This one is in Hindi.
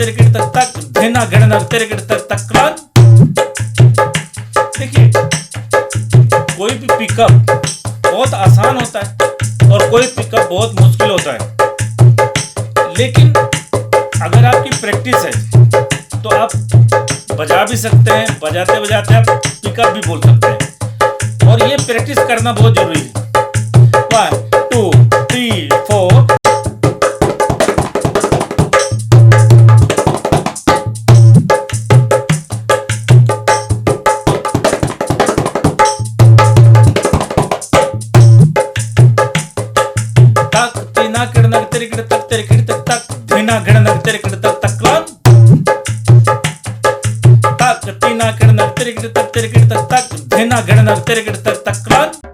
तिरकिट तक तक धिना गिणनक तिरकिट तक तक। देखिए कोई भी पिकअप बहुत आसान होता है और कोई पिकअप बहुत मुश्किल होता है, लेकिन अगर आपकी प्रैक्टिस है तो आप बजा भी सकते हैं, बजाते बजाते आप पिकअप भी बोल सकते हैं, और ये प्रैक्टिस करना बहुत जरूरी है। 1 2 3 4। गिणनक तिरकिट तक तक धिना गिणनक तिरकिट तक तक तक तीना गिणनक तिरकिट तक धिना गिणनक तिरकिट तक तक।